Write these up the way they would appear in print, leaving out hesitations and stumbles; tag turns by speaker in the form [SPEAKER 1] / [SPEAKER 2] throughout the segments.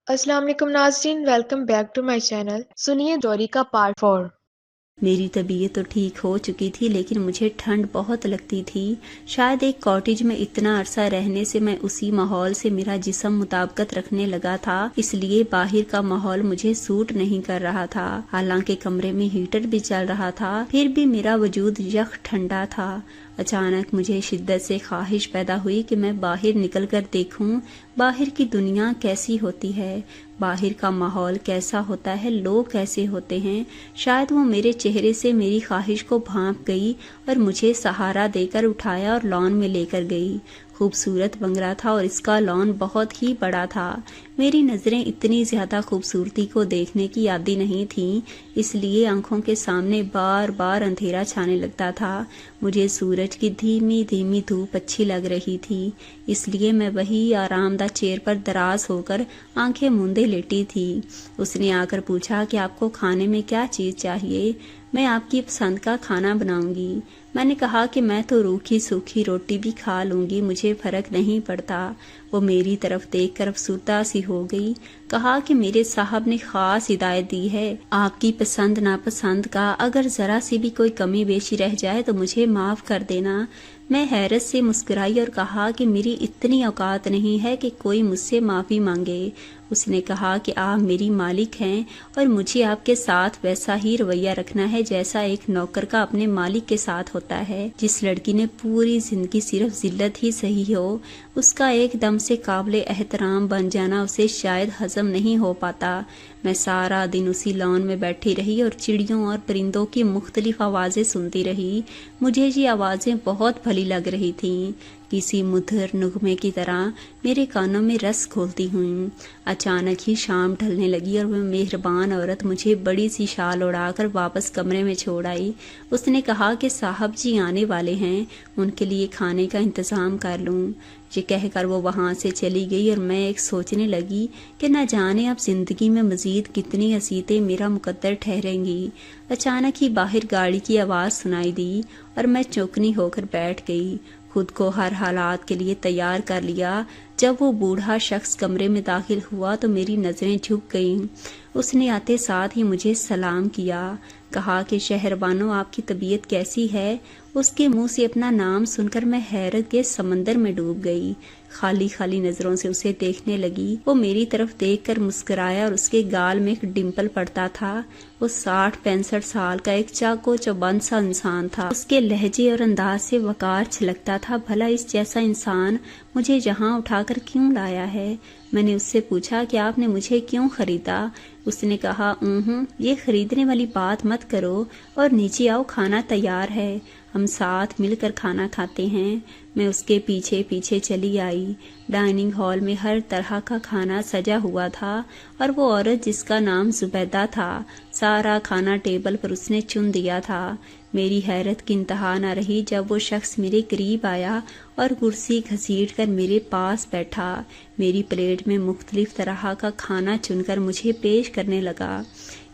[SPEAKER 1] السلام علیکم ناظرین، welcome back to my channel. سنیے اسٹوری کا پارٹ 4۔
[SPEAKER 2] میری طبیعت تو ٹھیک ہو چکی تھی لیکن مجھے ٹھنڈ بہت لگتی تھی۔ شاید ایک کاٹیج میں اتنا عرصہ رہنے سے میں اسی ماحول سے میرا جسم مطابقت رکھنے لگا تھا، اس لیے باہر کا ماحول مجھے سوٹ نہیں کر رہا تھا۔ حالانکہ کمرے میں ہیٹر بھی چل رہا تھا، پھر بھی میرا وجود یخ ٹھنڈا تھا۔ اچانک مجھے شدت سے خواہش پیدا ہوئی کہ میں باہر نکل کر دیکھوں باہر کی دنیا کیسی ہوتی ہے، باہر کا ماحول کیسا ہوتا ہے، لوگ کیسے ہوتے ہیں۔ شاید وہ میرے چہرے سے میری خواہش کو بھانپ گئی اور مجھے سہارا دے کر اٹھایا اور لان میں لے کر گئی۔ خوبصورت بنگلہ تھا اور اس کا لان بہت ہی بڑا تھا۔ میری نظریں اتنی زیادہ خوبصورتی کو دیکھنے کی عادی نہیں تھیں، اس لیے آنکھوں کے سامنے بار بار اندھیرا چھانے لگتا تھا۔ مجھے سورج کی دھیمی دھیمی دھوپ اچھی لگ رہی تھی، اس لیے میں وہی آرام دہ چیئر پر دراز ہو کر آنکھیں موندے لیٹی تھی۔ اس نے آ کر پوچھا کہ آپ کو کھانے میں کیا چیز چاہیے؟ میں آپ کی پسند کا کھانا بناؤں گی۔ میں نے کہا کہ میں تو روکھی سوکھی روٹی بھی کھا لوں گی، مجھے فرق نہیں پڑتا۔ وہ میری طرف دیکھ کر افسردہ سی ہو گئی۔ کہا کہ میرے صاحب نے خاص ہدایت دی ہے، آپ کی پسند ناپسند کا اگر ذرا سی بھی کوئی کمی بیشی رہ جائے تو مجھے معاف کر دینا۔ میں حیرت سے مسکرائی اور کہا کہ میری اتنی اوقات نہیں ہے کہ کوئی مجھ سے معافی مانگے۔ اس نے کہا کہ آپ میری مالک ہیں اور مجھے آپ کے ساتھ ویسا ہی رویہ رکھنا ہے جیسا ایک نوکر کا اپنے مالک کے ساتھ ہوتا ہے۔ جس لڑکی نے پوری زندگی صرف ذلت ہی سہی ہو، اس کا ایک دم سے قابل احترام بن جانا اسے شاید ہضم نہیں ہو پاتا۔ میں سارا دن اسی لان میں بیٹھی رہی اور چڑیوں اور پرندوں کی مختلف آوازیں سنتی رہی۔ مجھے یہ آوازیں بہت بھلی لگ رہی تھیں، کسی مدھر نغمے کی طرح میرے کانوں میں رس گھولتی ہوئیں۔ اچانک ہی شام ڈھلنے لگی اور وہ مہربان عورت مجھے بڑی سی شال اڑا کر واپس کمرے میں چھوڑ آئی۔ اس نے کہا کہ صاحب جی آنے والے ہیں، ان کے لیے کھانے کا انتظام کر لوں۔ یہ کہہ کر وہ وہاں سے چلی گئی اور میں ایک سوچنے لگی کہ نہ جانے اب زندگی میں مزید کتنی حسیتیں میرا مقدر ٹھہریں گی۔ اچانک ہی باہر گاڑی کی آواز سنائی دی اور میں چوکنی ہو کر بیٹھ گئی، خود کو ہر حالات کے لیے تیار کر لیا۔ جب وہ بوڑھا شخص کمرے میں داخل ہوا تو میری نظریں جھک گئیں۔ اس نے آتے ساتھ ہی مجھے سلام کیا، کہا کہ شہربانو آپ کی طبیعت کیسی ہے؟ اس کے منہ سے اپنا نام سن کر میں حیرت کے سمندر میں ڈوب گئی، خالی خالی نظروں سے اسے دیکھنے لگی۔ وہ میری طرف دیکھ کر مسکرایا اور اس کے گال میں ایک ڈمپل پڑتا تھا۔ وہ 60-65 سال کا ایک چاقو چوبند سا انسان تھا۔ اس کے لہجے اور انداز سے وقار چھلکتا تھا۔ بھلا اس جیسا انسان مجھے یہاں اٹھا کر کیوں لایا ہے؟ میں نے اس سے پوچھا کہ آپ نے مجھے کیوں خریدا؟ اس نے کہا یہ خریدنے والی بات مت کرو اور نیچے آؤ، کھانا تیار ہے، ہم ساتھ مل کر کھانا کھاتے ہیں۔ میں اس کے پیچھے پیچھے چلی آئی۔ ڈائننگ ہال میں ہر طرح کا کھانا سجا ہوا تھا اور وہ عورت جس کا نام زبیدہ تھا، سارا کھانا ٹیبل پر اس نے چن دیا تھا۔ میری حیرت کی انتہا نہ رہی جب وہ شخص میرے قریب آیا اور کرسی گھسیٹ کر میرے پاس بیٹھا، میری پلیٹ میں مختلف طرح کا کھانا چن کر مجھے پیش کرنے لگا۔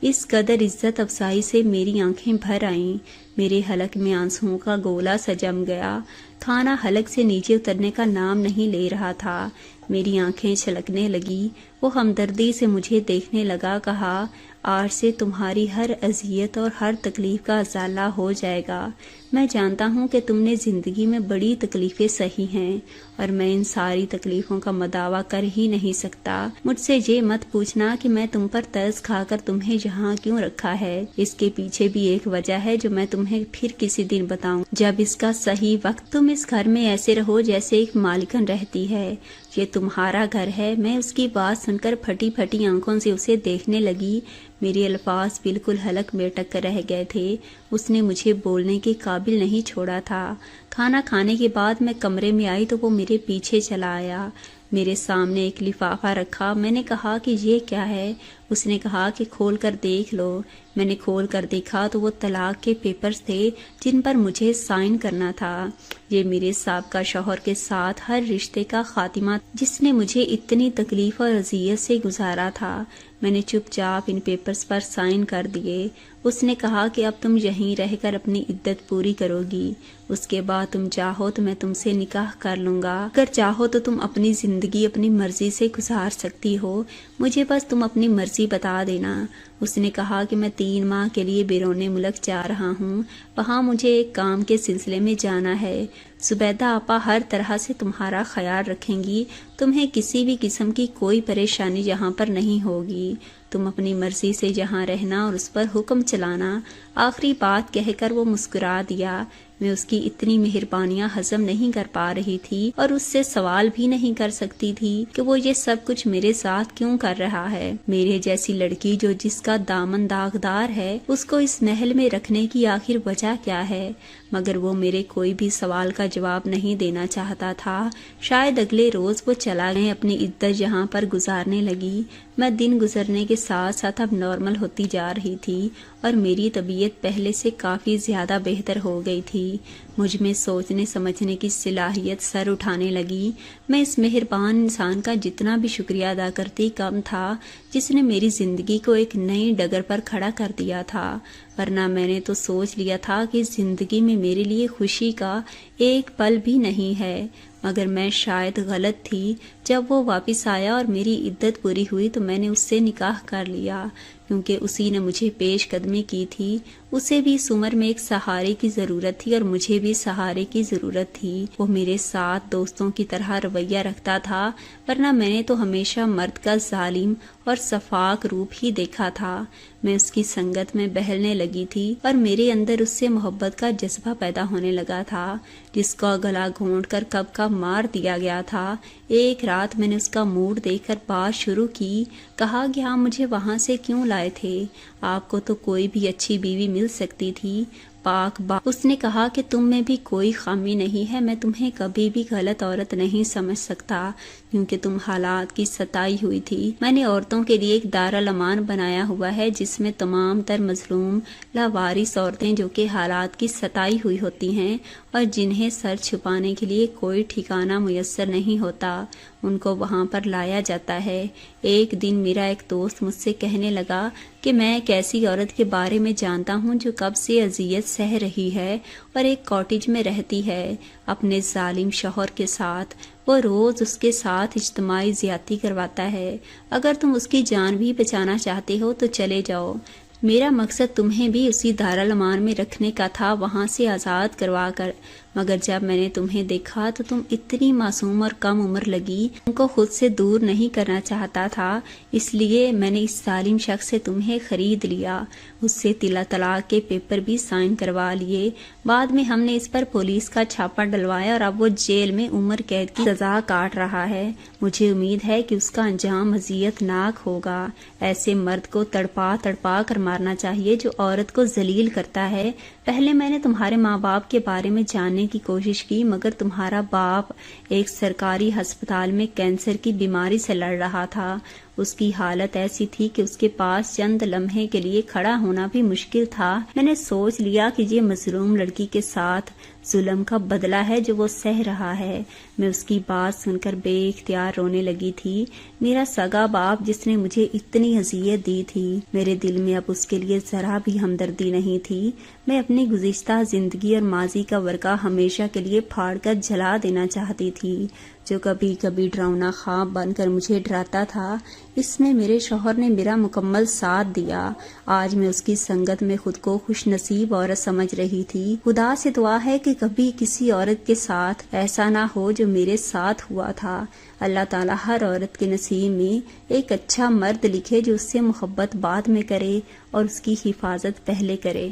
[SPEAKER 2] اس قدر عزت افزائی سے میری آنکھیں بھر آئیں، میرے حلق میں آنسوؤں کا گولا سا جم گیا۔ کھانا حلق سے نیچے اترنے کا نام نہیں لے رہا تھا۔ میری آنکھیں چھلکنے لگی۔ وہ ہمدردی سے مجھے دیکھنے لگا، کہا آج سے تمہاری ہر اذیت اور ہر تکلیف کا ازالہ ہو جائے گا۔ میں جانتا ہوں کہ تم نے زندگی میں بڑی تکلیفیں سہی ہیں اور میں ان ساری تکلیفوں کا مداوع کر ہی نہیں سکتا۔ مجھ سے یہ مت پوچھنا کہ میں تم پر ترس کھا کر تمہیں یہاں کیوں رکھا ہے، اس کے پیچھے بھی ایک وجہ ہے جو میں تمہیں پھر کسی دن بتاؤں جب اس کا صحیح وقت۔ تم اس گھر میں ایسے رہو جیسے ایک مالکن رہتی ہے، یہ تمہارا گھر ہے۔ میں اس کی بات سن کر پھٹی پھٹی آنکھوں سے اسے دیکھنے لگی۔ میرے الفاظ بالکل حلق میں اٹک کر رہ گئے تھے۔ اس نے مجھے بولنے کے قابل نہیں چھوڑا تھا۔ کھانا کھانے کے بعد میں کمرے میں آئی تو وہ میرے پیچھے چلا آیا، میرے سامنے ایک لفافہ رکھا۔ میں نے کہا کہ یہ کیا ہے؟ اس نے کہا کہ کھول کر دیکھ لو۔ میں نے کھول کر دیکھا تو وہ طلاق کے پیپرز تھے جن پر مجھے سائن کرنا تھا۔ یہ میرے سابقہ شوہر کے ساتھ ہر رشتے کا خاتمہ جس نے مجھے اتنی تکلیف اور اذیت سے گزارا تھا۔ میں نے چپ چاپ ان پیپرز پر سائن کر دیے۔ اس نے کہا کہ اب تم یہیں رہ کر اپنی عدت پوری کرو گی، اس کے بعد تم چاہو تو میں تم سے نکاح کر لوں گا، اگر چاہو تو تم اپنی زندگی اپنی مرضی سے گزار سکتی ہو، مجھے بس تم اپنی مرضی بتا دینا۔ اس نے کہا کہ میں 3 ماہ کے لیے بیرون ملک جا رہا ہوں، وہاں مجھے ایک کام کے سلسلے میں جانا ہے۔ زبیدہ آپا ہر طرح سے تمہارا خیال رکھیں گی، تمہیں کسی بھی قسم کی کوئی پریشانی یہاں پر نہیں ہوگی، تم اپنی مرضی سے یہاں رہنا اور اس پر حکم چلانا۔ آخری بات کہہ کر وہ مسکرا دیا۔ میں اس کی اتنی مہربانیاں ہضم نہیں کر پا رہی تھی اور اس سے سوال بھی نہیں کر سکتی تھی کہ وہ یہ سب کچھ میرے ساتھ کیوں کر رہا ہے۔ میرے جیسی لڑکی جو جس کا دامن داغدار ہے، اس کو اس محل میں رکھنے کی آخر وجہ کیا ہے؟ مگر وہ میرے کوئی بھی سوال کا جواب نہیں دینا چاہتا تھا۔ شاید اگلے روز وہ چلا گیا، اپنی عدت یہاں پر گزارنے لگی۔ میں دن گزرنے کے ساتھ ساتھ اب نارمل ہوتی جا رہی تھی اور میری طبیعت پہلے سے کافی زیادہ بہتر ہو گئی تھی۔ مجھ میں سوچنے سمجھنے کی صلاحیت سر اٹھانے لگی۔ میں اس مہربان انسان کا جتنا بھی شکریہ ادا کرتی کم تھا جس نے میری زندگی کو ایک نئی ڈگر پر کھڑا کر دیا تھا، ورنہ میں نے تو سوچ لیا تھا کہ زندگی میں میرے لیے خوشی کا ایک پل بھی نہیں ہے۔ مگر میں شاید غلط تھی۔ جب وہ واپس آیا اور میری عدت پوری ہوئی تو میں نے اس سے نکاح کر لیا، کیونکہ اسی نے مجھے پیش قدمی کی تھی۔ اسے بھی اس عمر میں ایک سہارے کی ضرورت تھی اور مجھے بھی سہارے کی ضرورت تھی۔ وہ میرے ساتھ دوستوں کی طرح رویہ رکھتا تھا، ورنہ میں نے تو ہمیشہ مرد کا ظالم اور سفاک روپ ہی دیکھا تھا۔ میں اس کی سنگت میں بہلنے لگی تھی اور میرے اندر اس سے محبت کا جذبہ پیدا ہونے لگا تھا، جس کا گلا گھونٹ کر کب کا مار دیا گیا تھا۔ ایک رات میں نے اس کا موڈ دیکھ کر بات شروع کی۔ کہا کہ آپ مجھے وہاں سے کیوں لائے تھے؟ آپ کو تو کوئی بھی اچھی بیوی مل سکتی تھی۔ پاک بات۔ اس نے کہا کہ تم میں بھی کوئی خامی نہیں ہے، میں تمہیں کبھی بھی غلط عورت نہیں سمجھ سکتا، کیونکہ تم حالات کی ستائی ہوئی تھی۔ میں نے عورتوں کے لیے ایک دارالامان بنایا ہوا ہے جس میں تمام تر مظلوم لاوارث عورتیں جو کہ حالات کی ستائی ہوئی ہوتی ہیں اور جنہیں سر چھپانے کے لیے کوئی ٹھکانہ میسر نہیں ہوتا، ان کو وہاں پر لایا جاتا ہے۔ ایک دن میرا ایک دوست مجھ سے کہنے لگا کہ میں ایک ایسی عورت کے بارے میں جانتا ہوں جو کب سے اذیت سہ رہی ہے اور ایک کاٹیج میں رہتی ہے اپنے ظالم شوہر کے ساتھ۔ وہ روز اس کے ساتھ اجتماعی زیادتی کرواتا ہے۔ اگر تم اس کی جان بھی بچانا چاہتے ہو تو چلے جاؤ۔ میرا مقصد تمہیں بھی اسی دارالامان میں رکھنے کا تھا، وہاں سے آزاد کروا کر، مگر جب میں نے تمہیں دیکھا تو تم اتنی معصوم اور کم عمر لگی، تم کو خود سے دور نہیں کرنا چاہتا تھا، اس لیے میں نے اس ظالم شخص سے تمہیں خرید لیا، اس سے طلاق کے پیپر بھی سائن کروا لیے۔ بعد میں ہم نے اس پر پولیس کا چھاپا ڈلوایا اور اب وہ جیل میں عمر قید کی سزا کاٹ رہا ہے۔ مجھے امید ہے کہ اس کا انجام اذیت ناک ہوگا۔ ایسے مرد کو تڑپا تڑپا کر مارنا چاہیے جو عورت کو ذلیل کرتا ہے۔ پہلے میں نے تمہارے ماں باپ کے بارے میں جاننے کی کوشش کی، مگر تمہارا باپ ایک سرکاری ہسپتال میں کینسر کی بیماری سے لڑ رہا تھا۔ اس کی حالت ایسی تھی کہ اس کے پاس چند لمحے کے لیے کھڑا ہونا بھی مشکل تھا۔ میں نے سوچ لیا کہ یہ مظلوم لڑکی کے ساتھ ظلم کا بدلہ ہے جو وہ سہ رہا ہے۔ میں اس کی بات سن کر بے اختیار رونے لگی تھی۔ میرا سگا باپ جس نے مجھے اتنی اذیت دی تھی، میرے دل میں اب اس کے لیے ذرا بھی ہمدردی نہیں تھی۔ میں اپنی گزشتہ زندگی اور ماضی کا ورقہ ہمیشہ کے لیے پھاڑ کر جلا دینا چاہتی تھی، جو کبھی کبھی ڈراؤنا خواب بن کر مجھے ڈراتا تھا۔ اس میں میرے شوہر نے میرا مکمل ساتھ دیا۔ آج میں اس کی سنگت میں خود کو خوش نصیب عورت سمجھ رہی تھی۔ خدا سے دعا ہے کہ کبھی کسی عورت کے ساتھ ایسا نہ ہو جو میرے ساتھ ہوا تھا۔ اللہ تعالیٰ ہر عورت کے نصیب میں ایک اچھا مرد لکھے جو اس سے محبت بعد میں کرے اور اس کی حفاظت پہلے کرے۔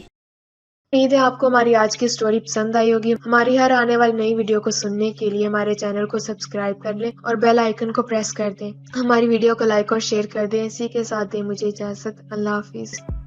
[SPEAKER 1] امید ہے آپ کو ہماری آج کی سٹوری پسند آئی ہوگی۔ ہماری ہر آنے والی نئی ویڈیو کو سننے کے لیے ہمارے چینل کو سبسکرائب کر لیں اور بیل آئیکن کو پریس کر دیں۔ ہماری ویڈیو کو لائک اور شیئر کر دیں۔ اسی کے ساتھ دیں مجھے اجازت۔ اللہ حافظ۔